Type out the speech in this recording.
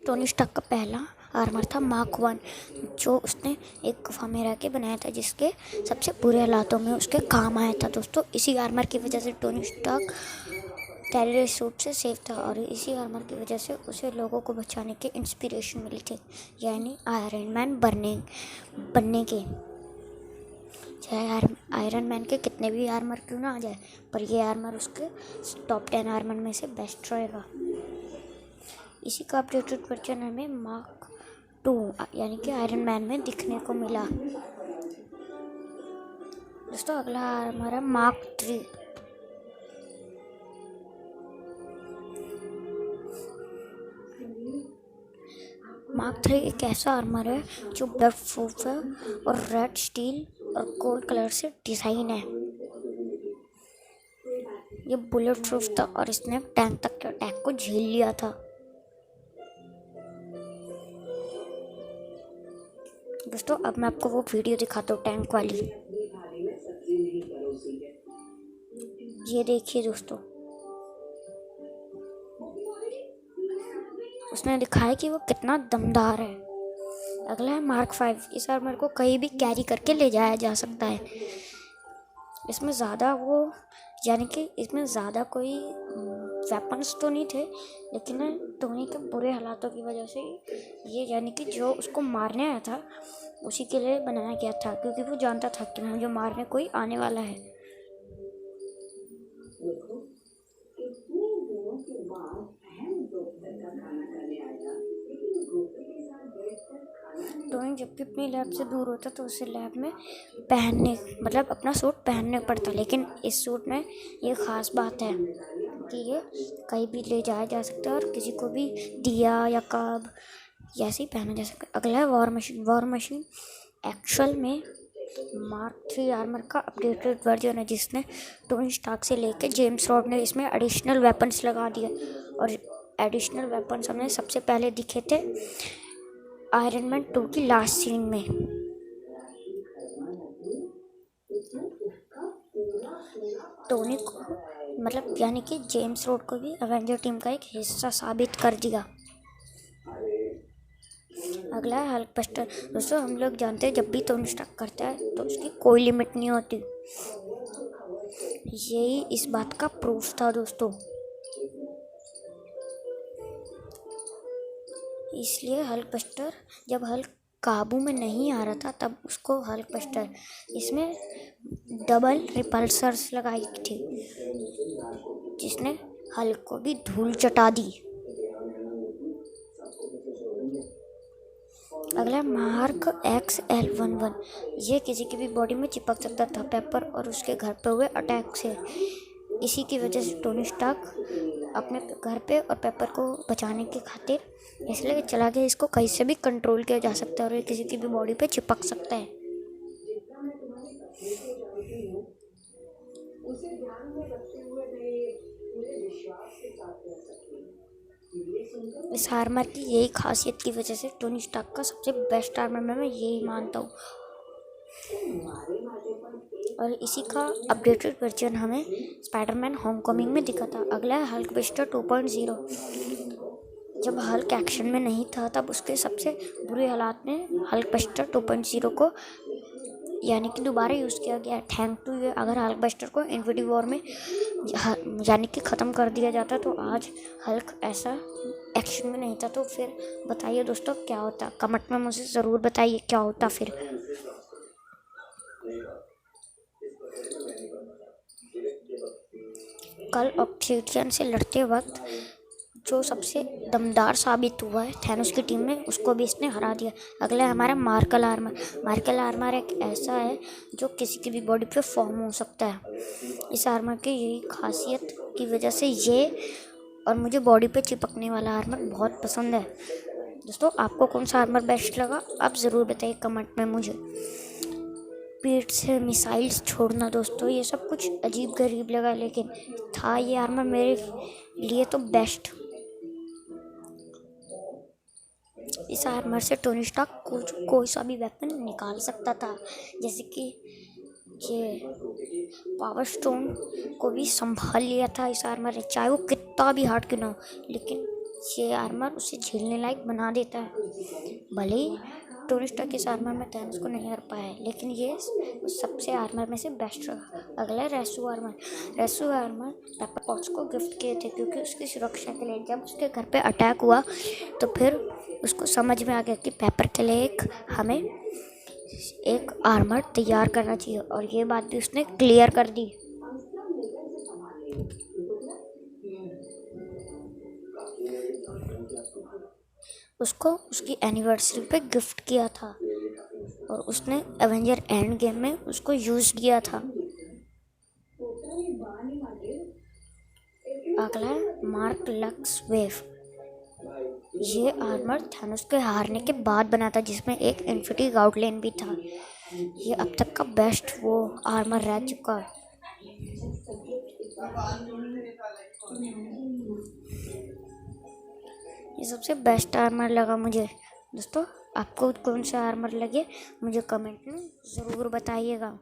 Tony Stark का पहला armour था मार्क 1, जो उसने एक गुफा में रह के बनाया था, जिसके सबसे बुरे हालातों में उसके काम आया था। दोस्तों, इसी आर्मर की वजह से टोनी स्टार्क टेररिस्ट सूट से सेफ था और इसी आर्मर की वजह से उसे लोगों को बचाने की इंस्पिरेशन मिली थी, यानी आयरन मैन बनने के। चाहे आयरन मैन के कितने भी आर्मर क्यों ना आ जाए, पर ये आर्मर उसके टॉप 10 आर्मर में से बेस्ट रहेगा। इसी का अपडेटेड वर्जन हमें मार्क 2 यानी कि आयरन मैन में दिखने को मिला। दोस्तों, अगला आर्मर है मार्क 3। मार्क 3 एक ऐसा आर्मर है जो ब्लड प्रूफ है और रेड स्टील और गोल्ड कलर से डिज़ाइन है। ये बुलेट प्रूफ था और इसने टैंक तक के अटैक को झेल लिया था। दोस्तों, अब मैं आपको वो वीडियो दिखाता हूँ टैंक वाली। ये देखिए दोस्तों, उसने दिखाया कि वो कितना दमदार है। अगला है मार्क 5। इस आर्मर को कहीं भी कैरी करके ले जाया जा सकता है। इसमें ज़्यादा कोई वेपन्स तो नहीं थे, लेकिन टोनी के बुरे हालातों की वजह से ये यानी कि जो उसको मारने आया था उसी के लिए बनाया गया था, क्योंकि वो जानता था कि मुझे मारने कोई आने वाला है। टोनी जब भी अपनी लैब से दूर होता तो उसे लैब में अपना सूट पहनने पड़ता, लेकिन इस सूट में ये ख़ास बात है कि ये कहीं भी ले जाया जा सकता है और किसी को भी दिया या कब ऐसे ही पहना जा सकता है। अगला है वॉर मशीन एक्चुअल में मार्क 3 आर्मर का अपडेटेड वर्जन है, जिसने टोनी स्टार्क से लेकर जेम्स रॉड ने इसमें एडिशनल वेपन्स लगा दिए। और एडिशनल वेपन्स हमें सबसे पहले दिखे थे आयरन मैन 2 की लास्ट सीन में। टोनी को यानी कि जेम्स रॉड को भी एवेंजर टीम का एक हिस्सा साबित कर दिया। अगला है हल्क बस्टर। दोस्तों, हम लोग जानते हैं जब भी टोनी स्टार्क करता है तो उसकी कोई लिमिट नहीं होती। यही इस बात का प्रूफ था दोस्तों। इसलिए हल्क बस्टर, जब हल्क काबू में नहीं आ रहा था तब उसको हल्क बस्टर, इसमें डबल रिपल्सर्स लगाई थी जिसने हल्क को भी धूल चटा दी। अगला मार्क XL11। ये किसी की भी बॉडी में चिपक सकता था पेपर और उसके घर पे हुए अटैक से। इसी की वजह से टोनी स्टार्क अपने घर पे और पेपर को बचाने की खातिर इसलिए चला गया। इसको कहीं से भी कंट्रोल किया जा सकता है और ये किसी की भी बॉडी पे चिपक सकता है। इस आर्मर की यही खासियत की वजह से टोनी स्टार्क का सबसे बेस्ट आर्मर मैं यही मानता हूँ। और इसी का अपडेटेड वर्जन हमें स्पाइडरमैन होमकमिंग में दिखा था। अगला है हल्क बस्टर 2.0। जब हल्क एक्शन में नहीं था तब उसके सबसे बुरे हालात में हल्क बस्टर 2.0 को यानी कि दोबारा यूज़ किया गया। थैंक टू ये, अगर हल्क बस्टर को इन्फिनिटी वॉर में यानी कि ख़त्म कर दिया जाता तो आज हल्क ऐसा एक्शन में नहीं था। तो फिर बताइए दोस्तों क्या होता, कमेंट में मुझे ज़रूर बताइए क्या होता फिर। कल ऑब्सिडियन से लड़ते वक्त जो सबसे दमदार साबित हुआ है थैनोस की टीम में, उसको भी इसने हरा दिया। अगला है हमारा मार्कल आर्मर एक ऐसा है जो किसी की भी बॉडी पे फॉर्म हो सकता है। इस आर्मर की यही खासियत की वजह से ये और मुझे बॉडी पे चिपकने वाला आर्मर बहुत पसंद है। दोस्तों, आपको कौन सा आर्मर बेस्ट लगा आप ज़रूर बताइए कमेंट में मुझे। पेट से मिसाइल्स छोड़ना, दोस्तों ये सब कुछ अजीब गरीब लगा, लेकिन था ये आर्मर मेरे लिए तो बेस्ट। इस आर्मर से टोनी स्टार्क कोई सा भी वेपन निकाल सकता था, जैसे कि ये पावर स्टोन को भी संभाल लिया था इस आर्मर ने, चाहे वो कितना भी हार्ड क्यों ना हो। लेकिन ये आर्मर उसे झेलने लायक बना देता है। भले ही टोनी स्टार्क इस आर्मर में थैनोस को नहीं कर पाया है, लेकिन ये सबसे आर्मर में से बेस्ट रहा। अगला रेसू आर्मर। रेसू आर्मर पेपर पॉट्स को गिफ्ट किए थे क्योंकि उसकी सुरक्षा के लिए। जब उसके घर पे अटैक हुआ तो फिर उसको समझ में आ गया कि पेपर के लिए हमें एक आर्मर तैयार करना चाहिए, और ये बात भी उसने क्लियर कर दी। उसको उसकी एनिवर्सरी पे गिफ्ट किया था और उसने एवेंजर एंड गेम में उसको यूज किया था। अगला है मार्क लक्स वेव। ये आर्मर थैनोस के हारने के बाद बना था, जिसमें एक इन्फिनिटी गाउडलाइन भी था। ये अब तक का बेस्ट वो आर्मर रह चुका है। ये सबसे बेस्ट आर्मर लगा मुझे। दोस्तों, आपको कौन सा आर्मर लगे मुझे कमेंट में ज़रूर बताइएगा।